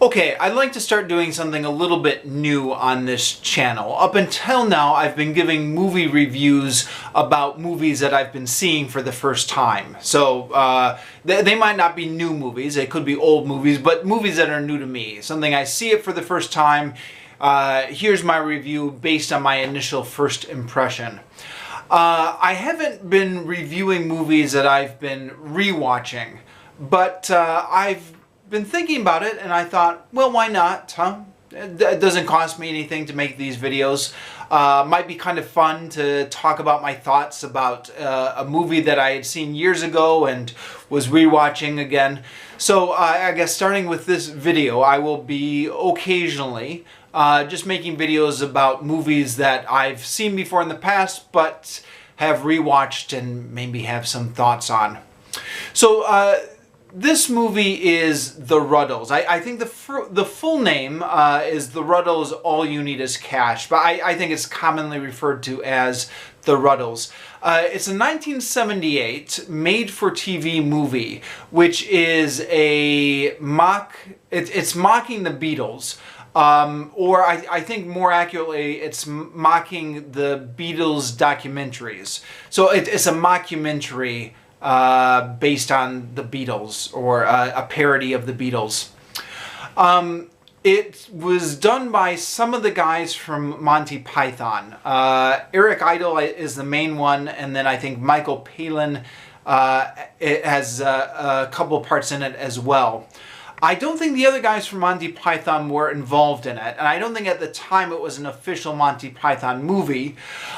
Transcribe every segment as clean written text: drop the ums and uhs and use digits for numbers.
Okay, I'd like to start doing something a little bit new on this channel. Up until now, I've been giving movie reviews about movies that I've been seeing for the first time. So, they might not be new movies, they could be old movies, but movies that are new to me. Something I see it for the first time. Here's my review based on my initial first impression. I haven't been reviewing movies that I've been rewatching, but I've been thinking about it and I thought, well, why not, huh? It doesn't cost me anything to make these videos. Might be kind of fun to talk about my thoughts about a movie that I had seen years ago and was rewatching again. So I guess starting with this video, I will be occasionally just making videos about movies that I've seen before in the past but have rewatched and maybe have some thoughts on. So this movie is The Rutles. I think the full name is The Rutles, All You Need Is Cash, but I think it's commonly referred to as The Rutles. It's a 1978 made-for-TV movie, which is a it's mocking the Beatles. Or I think more accurately, it's mocking the Beatles documentaries. So it's a mockumentary based on the Beatles, or a parody of the Beatles. It was done by some of the guys from Monty Python. Eric Idle is the main one, and then I think Michael Palin it has a couple parts in it as well. I don't think the other guys from Monty Python were involved in it, and I don't think at the time it was an official Monty Python movie,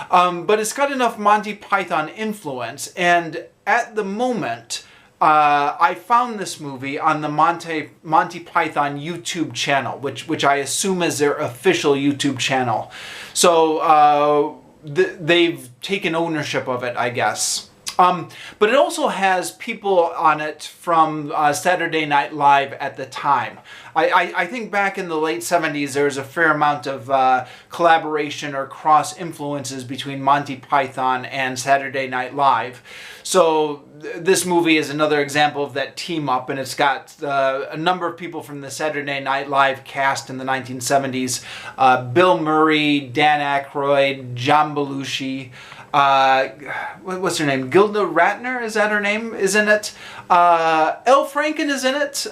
but it's got enough Monty Python influence, and at the moment, I found this movie on the Monty Python YouTube channel, which I assume is their official YouTube channel. So they've taken ownership of it, I guess. But it also has people on it from Saturday Night Live at the time. I think back in the late 70s there was a fair amount of collaboration or cross influences between Monty Python and Saturday Night Live. So this movie is another example of that team up, and it's got a number of people from the Saturday Night Live cast in the 1970s. Bill Murray, Dan Aykroyd, John Belushi. What's her name? Gilda Radner, is that her name? Is in it. Elle Franken is in it.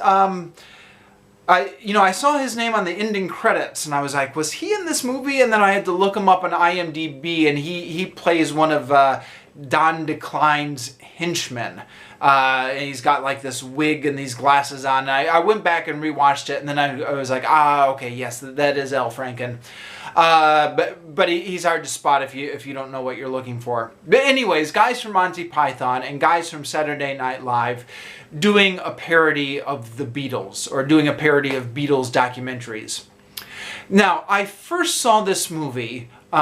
I saw his name on the ending credits, and I was like, was he in this movie? And then I had to look him up on IMDb, and he plays one of Don DeCline's henchmen. And he's got like this wig and these glasses on. And I went back and rewatched it, and then I was like, okay, yes, that is Elle Franken. But he's hard to spot if you don't know what you're looking for. But anyways, guys from Monty Python and guys from Saturday Night Live doing a parody of the Beatles, or doing a parody of Beatles documentaries. Now, I first saw this movie when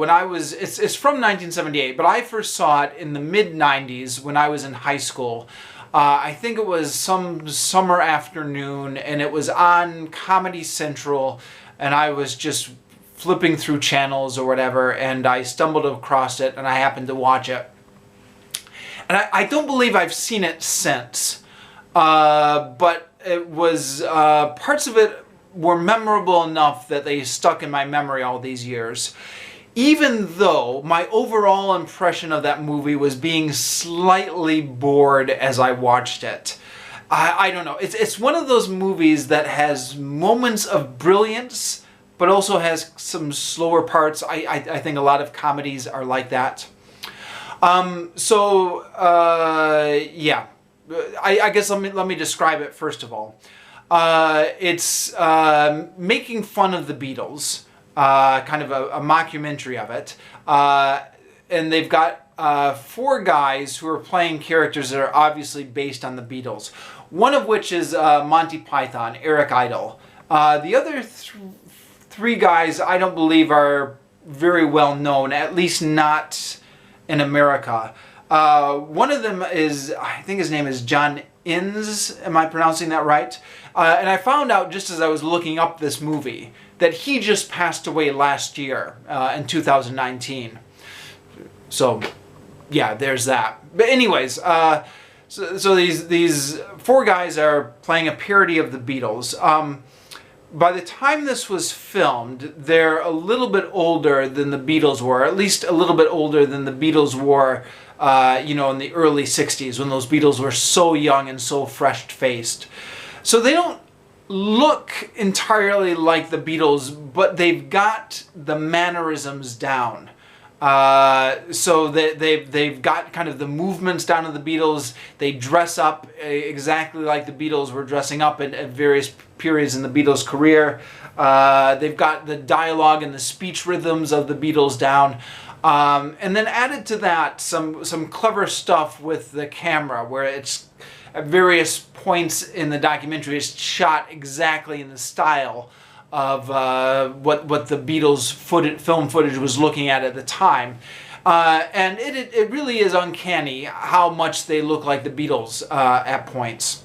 I was, it's from 1978, but I first saw it in the mid-90s when I was in high school. I think it was some summer afternoon, and it was on Comedy Central, and I was just flipping through channels or whatever, and I stumbled across it, and I happened to watch it. And I don't believe I've seen it since, but it was, parts of it were memorable enough that they stuck in my memory all these years. Even though my overall impression of that movie was being slightly bored as I watched it. I don't know. It's one of those movies that has moments of brilliance, but also has some slower parts. I think a lot of comedies are like that. Yeah. I guess let me describe it first of all. It's making fun of the Beatles, kind of a mockumentary of it, and they've got four guys who are playing characters that are obviously based on the Beatles. One of which is Monty Python, Eric Idle. The other three guys I don't believe are very well known, at least not in America. One of them is, I think his name is John Innes, am I pronouncing that right? And I found out just as I was looking up this movie that he just passed away last year in 2019. So yeah, there's that. But anyways, So these four guys are playing a parody of the Beatles. By the time this was filmed, they're a little bit older than the Beatles were, at least a little bit older than the Beatles were, you know, in the early 60s, when those Beatles were so young and so fresh-faced. So they don't look entirely like the Beatles, but they've got the mannerisms down. So they've got kind of the movements down to the Beatles. They dress up exactly like the Beatles were dressing up at various periods in the Beatles' career. They've got the dialogue and the speech rhythms of the Beatles down. And then added to that, some clever stuff with the camera, where it's at various points in the documentary, it's shot exactly in the style of what the Beatles film footage was looking at the time. And it really is uncanny how much they look like the Beatles at points.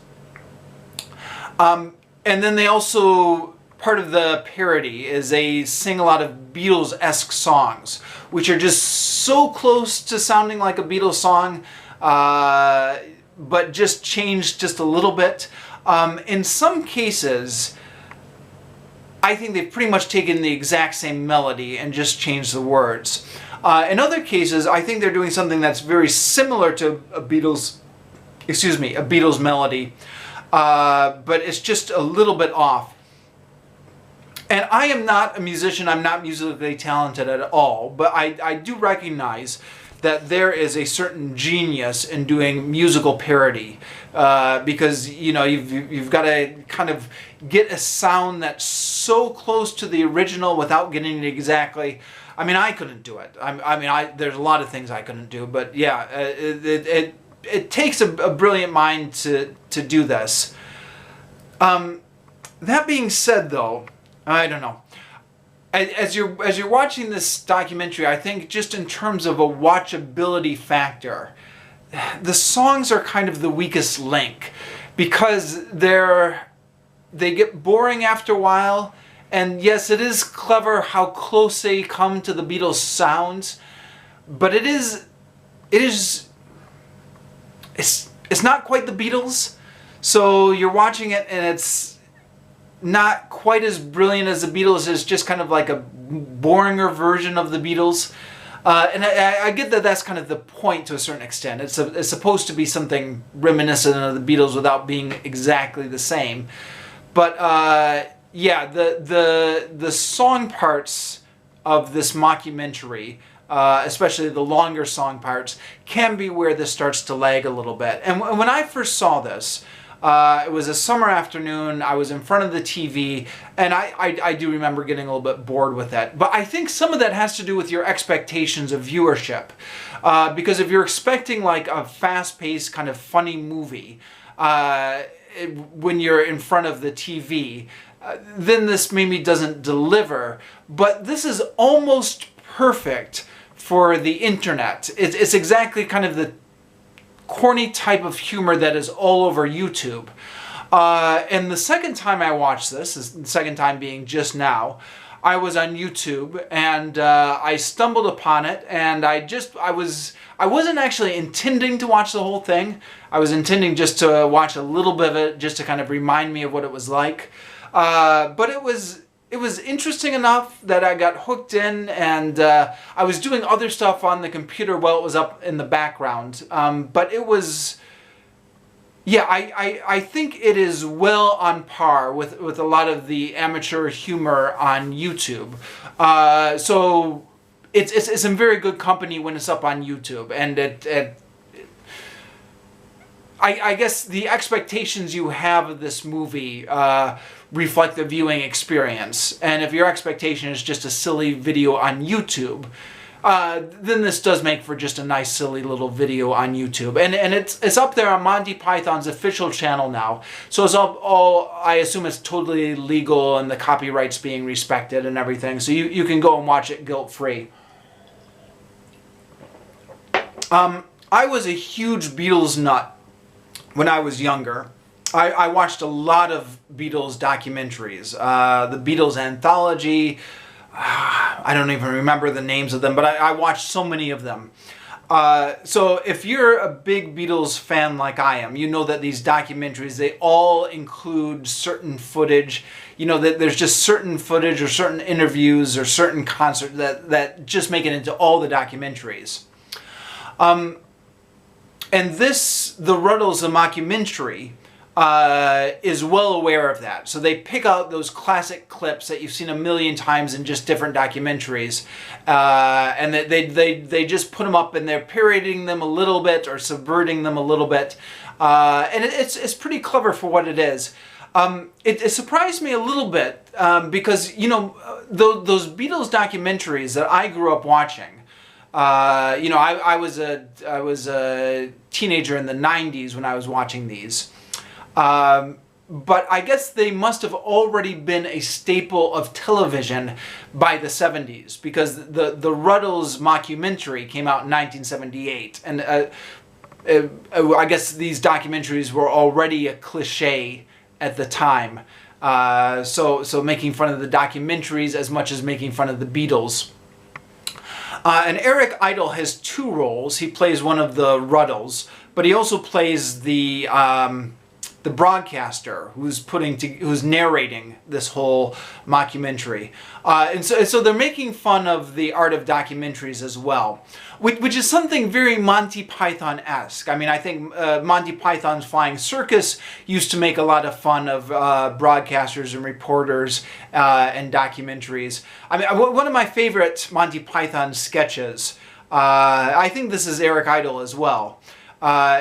And then they also, part of the parody is they sing a lot of Beatles-esque songs, which are just so close to sounding like a Beatles song, but just changed just a little bit. In some cases, I think they've pretty much taken the exact same melody and just changed the words. In other cases, I think they're doing something that's very similar to a Beatles melody, but it's just a little bit off. And I am not a musician, I'm not musically talented at all, but I do recognize that there is a certain genius in doing musical parody, because you know you've got to kind of get a sound that's so close to the original without getting it exactly. I mean, I couldn't do it. There's a lot of things I couldn't do, but yeah, it takes a brilliant mind to do this. That being said, though, I don't know. As you're watching this documentary, I think just in terms of a watchability factor, the songs are kind of the weakest link, because they get boring after a while. And yes, it is clever how close they come to the Beatles' sounds, but it's not quite the Beatles. So you're watching it and it's not quite as brilliant as the Beatles. It's just kind of like a boringer version of the Beatles. And I get that that's kind of the point to a certain extent. It's supposed to be something reminiscent of the Beatles without being exactly the same. But yeah, the song parts of this mockumentary, especially the longer song parts, can be where this starts to lag a little bit. And when I first saw this, it was a summer afternoon, I was in front of the TV, and I do remember getting a little bit bored with that. But I think some of that has to do with your expectations of viewership. Because if you're expecting like a fast-paced kind of funny movie when you're in front of the TV, then this maybe doesn't deliver. But this is almost perfect for the internet. It's exactly kind of the corny type of humor that is all over YouTube. And the second time I watched this, the second time being just now, I was on YouTube and I stumbled upon it, and I wasn't actually intending to watch the whole thing. I was intending just to watch a little bit of it, just to kind of remind me of what it was like. But it was interesting enough that I got hooked in, and I was doing other stuff on the computer while it was up in the background. But it was, yeah, I think it is well on par with a lot of the amateur humor on YouTube. So it's in very good company when it's up on YouTube, and I guess the expectations you have of this movie reflect the viewing experience. And if your expectation is just a silly video on YouTube, then this does make for just a nice silly little video on YouTube. And it's up there on Monty Python's official channel now. So it's all I assume it's totally legal and the copyright's being respected and everything. So you can go and watch it guilt-free. I was a huge Beatles nut when I was younger. I watched a lot of Beatles documentaries. The Beatles Anthology, I don't even remember the names of them, but I watched so many of them. So if you're a big Beatles fan like I am, you know that these documentaries, they all include certain footage. You know that there's just certain footage or certain interviews or certain concerts that just make it into all the documentaries. And this, the Rutles, the mockumentary, is well aware of that. So they pick out those classic clips that you've seen a million times in just different documentaries, and they just put them up, and they're parodying them a little bit or subverting them a little bit, and it's pretty clever for what it is. It surprised me a little bit because, you know, those Beatles documentaries that I grew up watching. You know, I was a teenager in the 90s when I was watching these. But I guess they must have already been a staple of television by the 70s, because the Rutles mockumentary came out in 1978, and I guess these documentaries were already a cliche at the time. So making fun of the documentaries as much as making fun of the Beatles. And Eric Idle has two roles. He plays one of the Rutles, but he also plays the broadcaster who's narrating this whole mockumentary, and so they're making fun of the art of documentaries as well, which is something very Monty Python-esque. I mean, I think Monty Python's Flying Circus used to make a lot of fun of broadcasters and reporters and documentaries. I mean, one of my favorite Monty Python sketches, I think this is Eric Idle as well,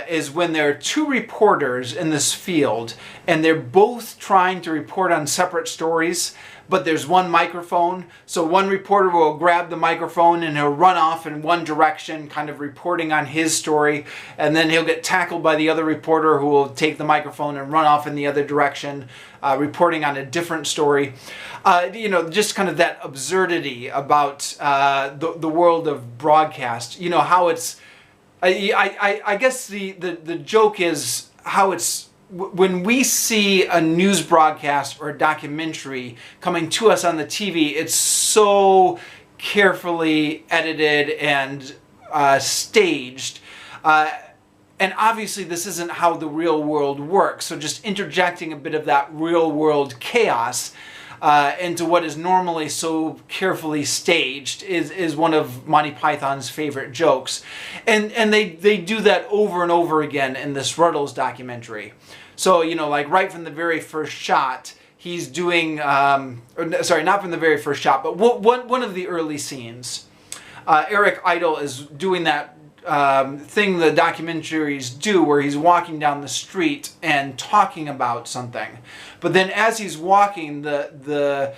is when there are two reporters in this field, and they're both trying to report on separate stories, but there's one microphone. So one reporter will grab the microphone and he'll run off in one direction, kind of reporting on his story, and then he'll get tackled by the other reporter who will take the microphone and run off in the other direction, reporting on a different story. You know, just kind of that absurdity about the world of broadcast. You know, how it's, I guess the joke is how it's, when we see a news broadcast or a documentary coming to us on the TV, it's so carefully edited and staged. And obviously this isn't how the real world works. So just interjecting a bit of that real world chaos into what is normally so carefully staged is one of Monty Python's favorite jokes. And they do that over and over again in this Rutles documentary. So, you know, like right from the very first shot, he's doing, sorry, not from the very first shot, but one of the early scenes. Eric Idle is doing that thing the documentaries do, where he's walking down the street and talking about something. But then as he's walking, the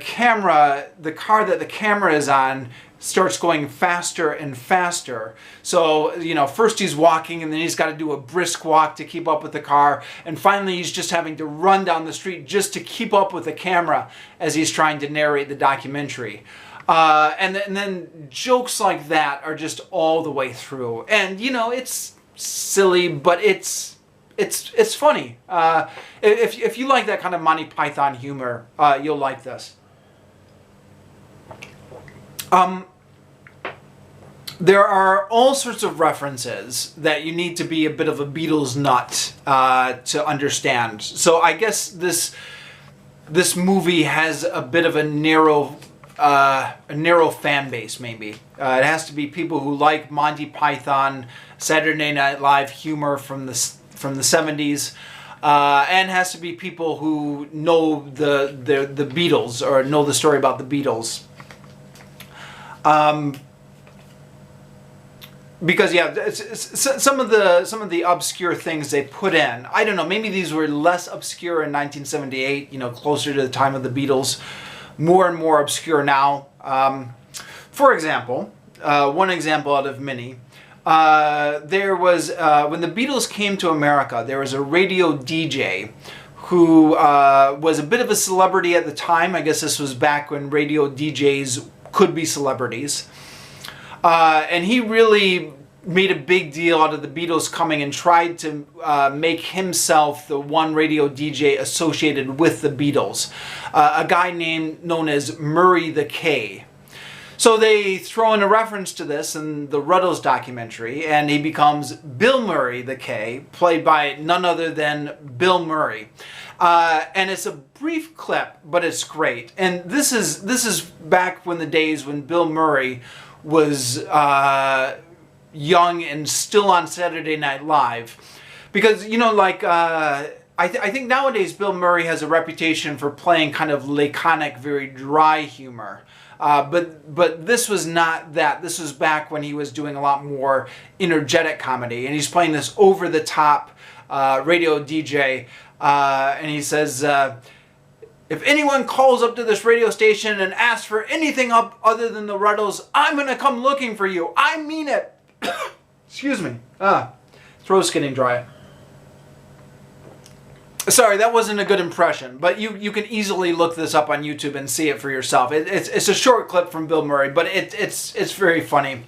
camera, the car that the camera is on, starts going faster and faster. So, you know, first he's walking, and then he's got to do a brisk walk to keep up with the car, and finally he's just having to run down the street just to keep up with the camera as he's trying to narrate the documentary. And then jokes like that are just all the way through. And, you know, it's silly, but it's funny. If you like that kind of Monty Python humor, you'll like this. There are all sorts of references that you need to be a bit of a Beatles nut to understand. So I guess this movie has a bit of a narrow fan base, maybe. It has to be people who like Monty Python, Saturday Night Live humor from the 70s, and has to be people who know the Beatles, or know the story about the Beatles. Because yeah, some of the obscure things they put in, I don't know, maybe these were less obscure in 1978, you know, closer to the time of the Beatles, more and more obscure now. For example, one example out of many, there was, when the Beatles came to America, there was a radio DJ who was a bit of a celebrity at the time. I guess this was back when radio DJs could be celebrities. And he really made a big deal out of the Beatles coming, and tried to make himself the one radio DJ associated with the Beatles. A guy known as Murray the K. So they throw in a reference to this in the Rutles documentary, and he becomes Bill Murray, the K, played by none other than Bill Murray. And it's a brief clip, but it's great. And this is back when the days when Bill Murray was young and still on Saturday Night Live. Because, you know, like, I think nowadays Bill Murray has a reputation for playing kind of laconic, very dry humor. But this was not that. This was back when he was doing a lot more energetic comedy. And he's playing this over-the-top radio DJ. And he says, if anyone calls up to this radio station and asks for anything up other than the Rutles, I'm going to come looking for you. I mean it. Excuse me. Throat's getting dry. Sorry, that wasn't a good impression, but you can easily look this up on YouTube and see it for yourself. It's a short clip from Bill Murray, but it's very funny.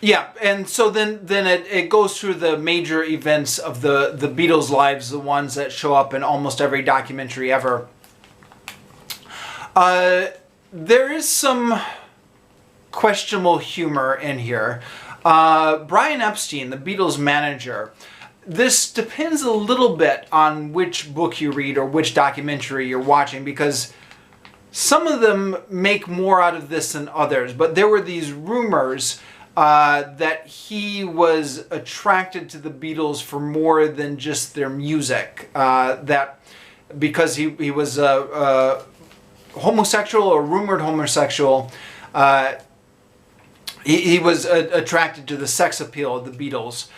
Yeah, and so then it goes through the major events of the Beatles' lives, the ones that show up in almost every documentary ever. There is some questionable humor in here. Brian Epstein, the Beatles manager, this depends a little bit on which book you read or which documentary you're watching, because some of them make more out of this than others. But there were these rumors that he was attracted to the Beatles for more than just their music. That because he was a homosexual or rumored homosexual, he was attracted to the sex appeal of the Beatles.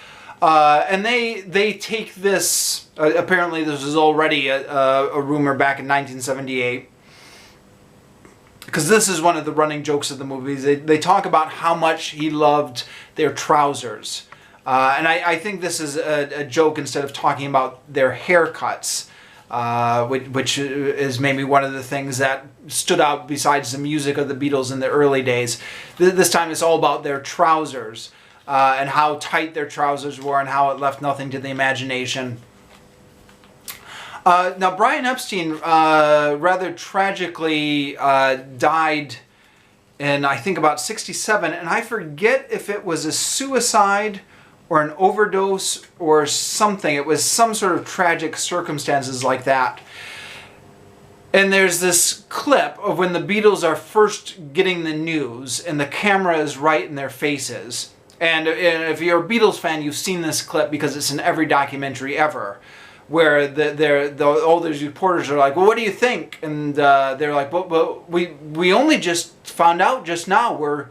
And they take this, apparently this was already a rumor back in 1978, because this is one of the running jokes of the movies. They talk about how much he loved their trousers. And I think this is a joke instead of talking about their haircuts, which is maybe one of the things that stood out besides the music of the Beatles in the early days. This time it's all about their trousers and how tight their trousers were and how it left nothing to the imagination. Now, Brian Epstein rather tragically died in, I think, about 1967, and I forget if it was a suicide or an overdose or something. It was some sort of tragic circumstances like that. And there's this clip of when the Beatles are first getting the news and the camera is right in their faces. And if you're a Beatles fan, you've seen this clip because it's in every documentary ever, where all those reporters are like, well, what do you think? And they're like, well, we only just found out just now. We're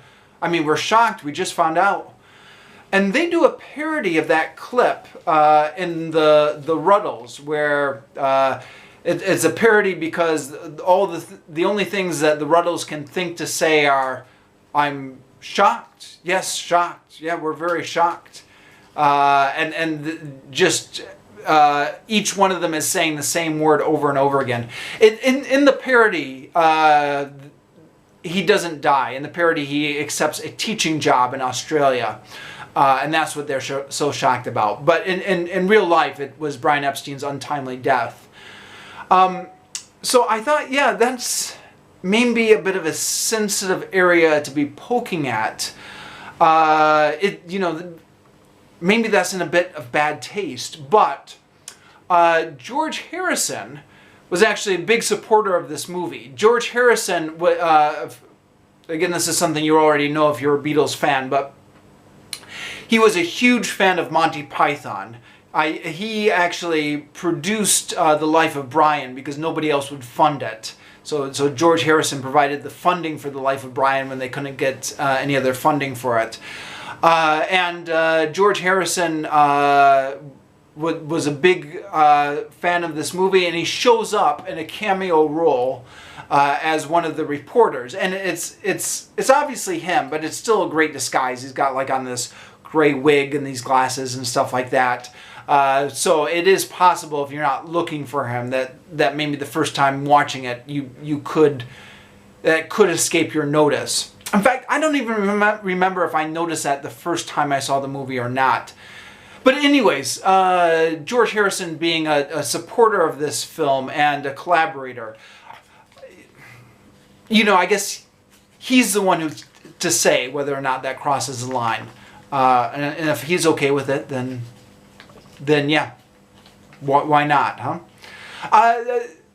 shocked. We just found out. And they do a parody of that clip in the Rutles, where it's a parody because all the only things that the Rutles can think to say are, I'm shocked. Yes, shocked. Yeah, we're very shocked. Just each one of them is saying the same word over and over again. In the parody, he doesn't die. In the parody, he accepts a teaching job in Australia. And that's what they're so shocked about. But in real life, it was Brian Epstein's untimely death. So I thought, yeah, that's maybe a bit of a sensitive area to be poking at. Maybe that's in a bit of bad taste. But George Harrison was actually a big supporter of this movie. George Harrison, again, this is something you already know if you're a Beatles fan, but he was a huge fan of Monty Python. He actually produced The Life of Brian because nobody else would fund it. So George Harrison provided the funding for The Life of Brian when they couldn't get any other funding for it. George Harrison was a big fan of this movie, and he shows up in a cameo role as one of the reporters. And it's obviously him, but it's still a great disguise. He's got like on this gray wig and these glasses and stuff like that. So it is possible, if you're not looking for him, that maybe the first time watching it, that could escape your notice. In fact, I don't even remember if I noticed that the first time I saw the movie or not. But anyways, George Harrison being a supporter of this film and a collaborator, you know, I guess he's the one who to say whether or not that crosses the line. And if he's okay with it, then yeah, why not, huh?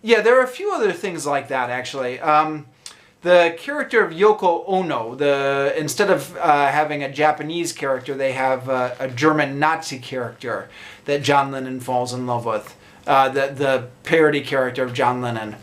Yeah, there are a few other things like that, actually. The character of Yoko Ono, instead of having a Japanese character, they have a German Nazi character that John Lennon falls in love with. The parody character of John Lennon.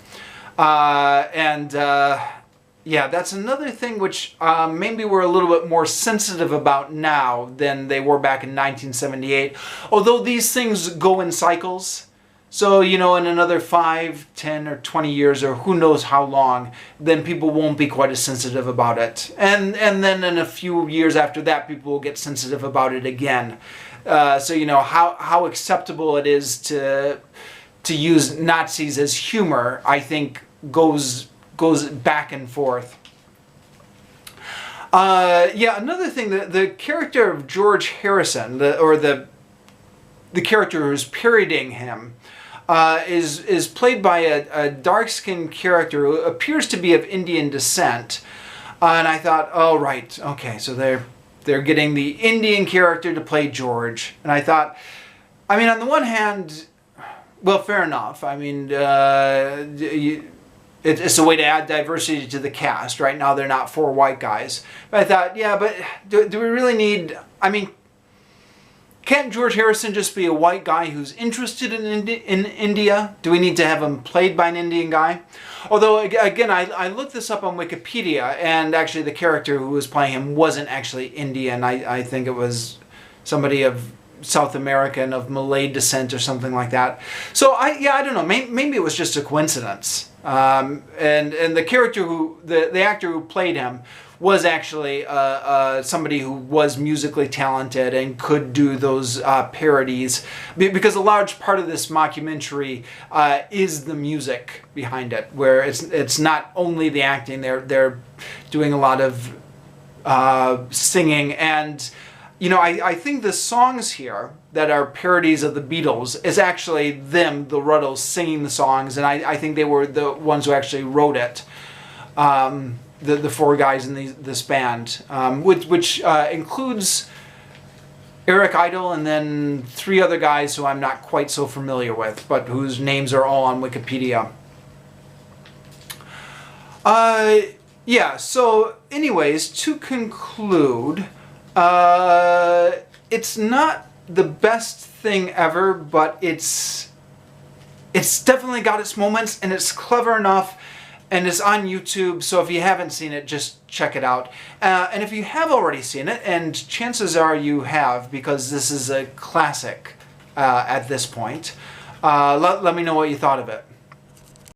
Yeah, that's another thing which maybe we're a little bit more sensitive about now than they were back in 1978. Although these things go in cycles. So, you know, in another 5, 10, or 20 years, or who knows how long, then people won't be quite as sensitive about it. And then in a few years after that, people will get sensitive about it again. So, you know, how acceptable it is to use Nazis as humor, I think, goes back and forth. Yeah, another thing, the character of George Harrison, the character who's parodying him, is played by a dark-skinned character who appears to be of Indian descent. And I thought, oh, right, okay, so they're getting the Indian character to play George. And I thought, I mean, on the one hand, well, fair enough. I mean, it's a way to add diversity to the cast. Right now, they're not 4 white guys. But I thought, yeah, but do we really need... I mean, can't George Harrison just be a white guy who's interested in India? Do we need to have him played by an Indian guy? Although, again, I looked this up on Wikipedia, and actually the character who was playing him wasn't actually Indian. I think it was somebody of South American, of Malay descent or something like that. So, I don't know. Maybe it was just a coincidence. And the character the actor who played him was actually somebody who was musically talented and could do those parodies, because a large part of this mockumentary is the music behind it, where it's not only the acting, they're doing a lot of singing. And you know, I think the songs here that are parodies of the Beatles is actually them, the Rutles, singing the songs, and I think they were the ones who actually wrote it. The 4 guys in this band, which includes Eric Idle and then 3 other guys who I'm not quite so familiar with, but whose names are all on Wikipedia. Yeah, so anyways, to conclude, it's not the best thing ever, but it's definitely got its moments, and it's clever enough. And it's on YouTube, so if you haven't seen it, just check it out. And if you have already seen it, and chances are you have, because this is a classic at this point, let me know what you thought of it.